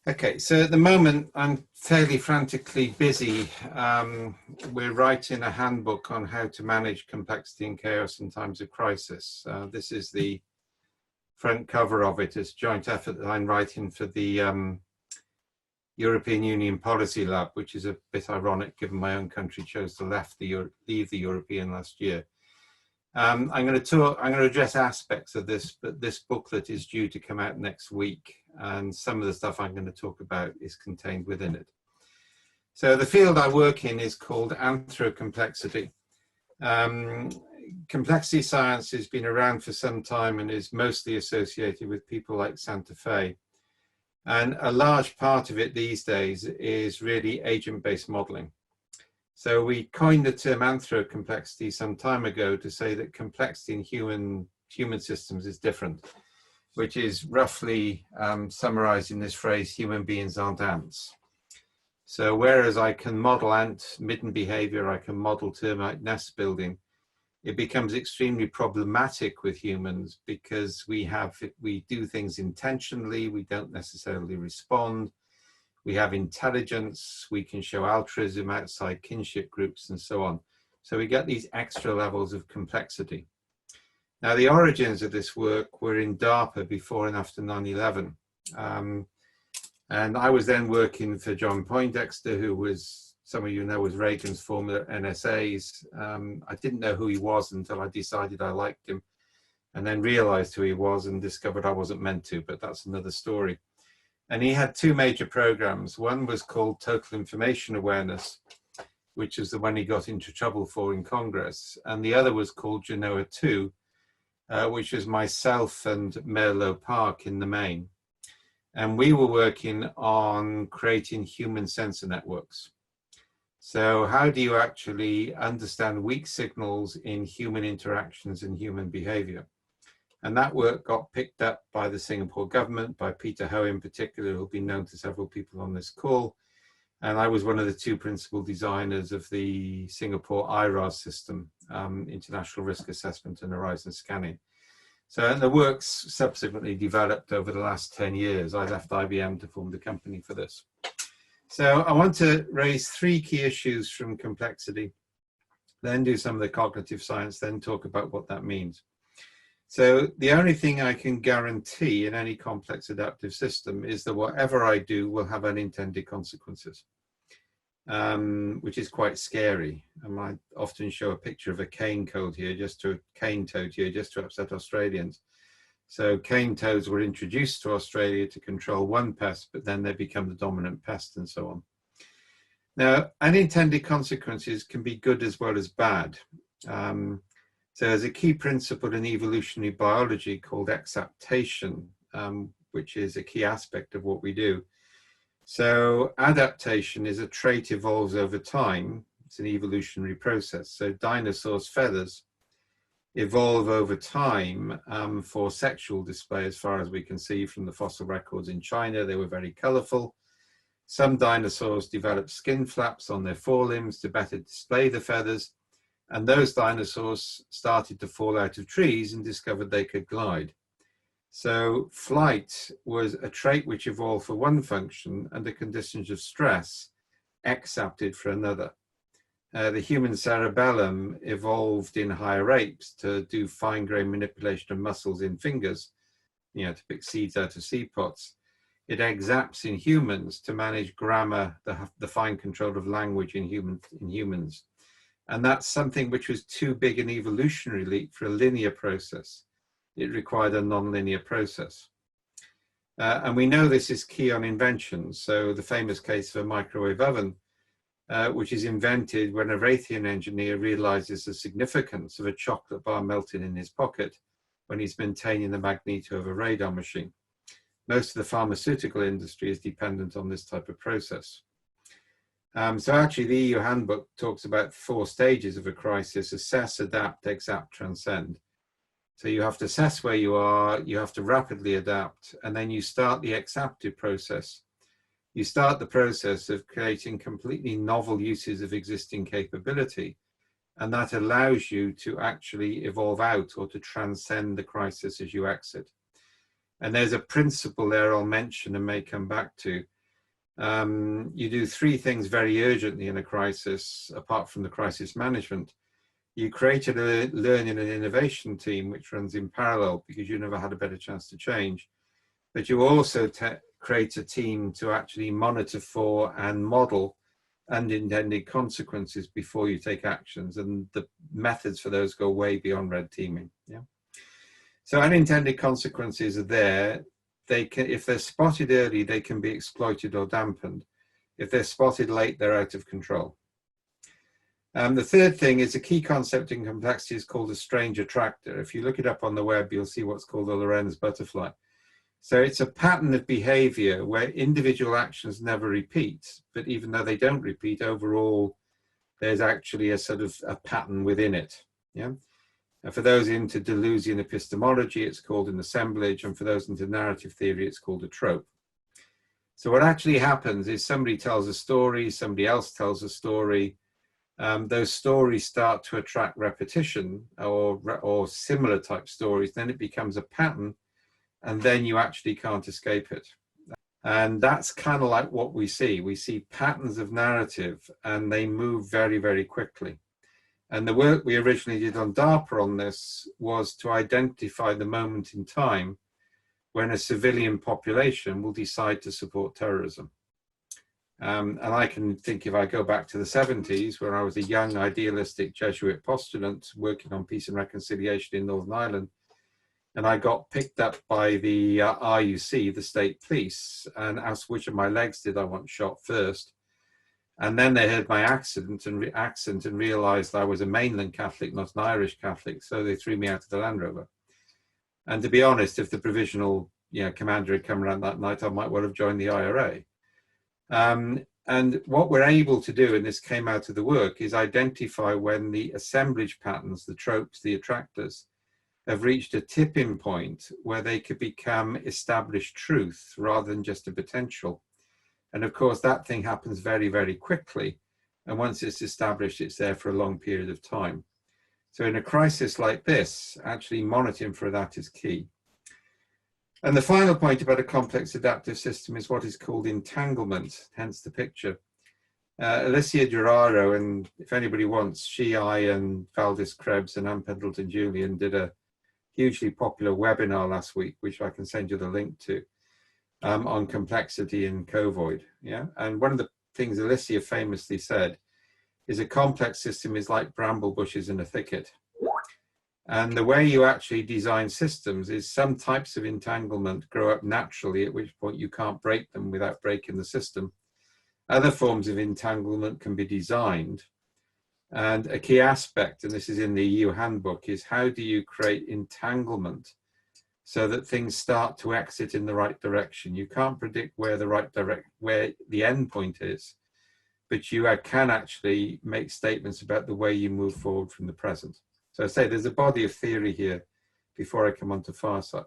Okay, so at the moment I'm fairly frantically busy. We're writing a handbook on how to manage complexity and chaos in times of crisis. This is the front cover of it. It's a joint effort that I'm writing for the European Union Policy Lab, which is a bit ironic given my own country chose to leave the European last year. I'm going to address aspects of this, but this booklet is due to come out next week, and some of the stuff I'm going to talk about is contained within it. So the field I work in is called anthro-complexity. Complexity science has been around for some time and is mostly associated with people like Santa Fe. And a large part of it these days is really agent-based modeling. So we coined the term anthro-complexity some time ago to say that complexity in human systems is different, which is roughly summarized in this phrase, human beings aren't ants. So whereas I can model ant midden behavior, I can model termite nest building, it becomes extremely problematic with humans because we do things intentionally, we don't necessarily respond. We have intelligence, we can show altruism outside kinship groups and so on. So we get these extra levels of complexity. Now the origins of this work were in DARPA before and after 9/11. And I was then working for John Poindexter, who was, some of you know, was Reagan's former NSAs. I didn't know who he was until I decided I liked him and then realized who he was and discovered I wasn't meant to, but that's another story. And he had two major programs. One was called Total Information Awareness, which is the one he got into trouble for in Congress. And the other was called Genoa 2, which was myself and Merlo Park in the main. And we were working on creating human sensor networks. So how do you actually understand weak signals in human interactions and human behavior? And that work got picked up by the Singapore government, by Peter Ho in particular, who'll be known to several people on this call. And I was one of the two principal designers of the Singapore IRAS system, International Risk Assessment and Horizon Scanning. So and the work's subsequently developed over the last 10 years. I left IBM to form the company for this. So I want to raise three key issues from complexity, then do some of the cognitive science, then talk about what that means. So the only thing I can guarantee in any complex adaptive system is that whatever I do will have unintended consequences, which is quite scary. I might often show a picture of a cane toad here, just to upset Australians. So cane toads were introduced to Australia to control one pest, but then they become the dominant pest and so on. Now, unintended consequences can be good as well as bad. So there's a key principle in evolutionary biology called exaptation, which is a key aspect of what we do. So adaptation is a trait evolves over time. It's an evolutionary process. So dinosaurs' feathers evolve over time for sexual display, as far as we can see from the fossil records in China. They were very colorful. Some dinosaurs developed skin flaps on their forelimbs to better display the feathers. And those dinosaurs started to fall out of trees and discovered they could glide. So flight was a trait which evolved for one function under conditions of stress, exapted for another. The human cerebellum evolved in higher apes to do fine-grained manipulation of muscles in fingers, to pick seeds out of seed pods. It exapts in humans to manage grammar, the fine control of language in humans. And that's something which was too big an evolutionary leap for a linear process. It required a non-linear process. And we know this is key on inventions. So the famous case of a microwave oven, which is invented when a Raytheon engineer realizes the significance of a chocolate bar melting in his pocket when he's maintaining the magneto of a radar machine. Most of the pharmaceutical industry is dependent on this type of process. So actually the EU handbook talks about 4 stages of a crisis: assess, adapt, exapt, transcend. So you have to assess where you are, you have to rapidly adapt, and then you start the exaptive process. You start the process of creating completely novel uses of existing capability, and that allows you to actually evolve out or to transcend the crisis as you exit. And there's a principle there I'll mention and may come back to, You do three things very urgently in a crisis, apart from the crisis management. You created a learning and innovation team, which runs in parallel because you never had a better chance to change. But you also create a team to actually monitor for and model unintended consequences before you take actions. And the methods for those go way beyond red teaming. Yeah. So unintended consequences are there. They can, if they're spotted early, they can be exploited or dampened. If they're spotted late, they're out of control. The third thing is a key concept in complexity is called a strange attractor. If you look it up on the web, you'll see what's called a Lorenz butterfly. So it's a pattern of behavior where individual actions never repeat, but even though they don't repeat, overall, there's actually a sort of a pattern within it. Yeah. And for those into Deleuzian epistemology, it's called an assemblage, and for those into narrative theory, it's called a trope. So what actually happens is somebody tells a story, somebody else tells a story. Those stories start to attract repetition or similar type stories. Then it becomes a pattern, and then you actually can't escape it. And that's kind of like what we see. We see patterns of narrative, and they move very, very quickly. And the work we originally did on DARPA on this was to identify the moment in time when a civilian population will decide to support terrorism. And I can think, if I go back to the 70s, where I was a young idealistic Jesuit postulant working on peace and reconciliation in Northern Ireland, and I got picked up by the RUC, the state police, and asked which of my legs did I want shot first. And then they heard my accent and realized I was a mainland Catholic, not an Irish Catholic, so they threw me out of the Land Rover. And to be honest, if the provisional commander had come around that night, I might well have joined the IRA. And what we're able to do, and this came out of the work, is identify when the assemblage patterns, the tropes, the attractors, have reached a tipping point where they could become established truth rather than just a potential. And of course, that thing happens very, very quickly. And once it's established, it's there for a long period of time. So in a crisis like this, actually monitoring for that is key. And the final point about a complex adaptive system is what is called entanglement, hence the picture. Alicia Gerraro, and if anybody wants, she, I, and Valdis Krebs and Ann Pendleton-Julian did a hugely popular webinar last week, which I can send you the link to, on complexity and covoid. Yeah, and one of the things Alicia famously said is a complex system is like bramble bushes in a thicket. And the way you actually design systems is some types of entanglement grow up naturally, at which point you can't break them without breaking the system. Other forms of entanglement can be designed. And a key aspect, and this is in the EU handbook, is how do you create entanglement so that things start to exit in the right direction? You can't predict where where the end point is, but you can actually make statements about the way you move forward from the present. So I say there's a body of theory here before I come onto foresight.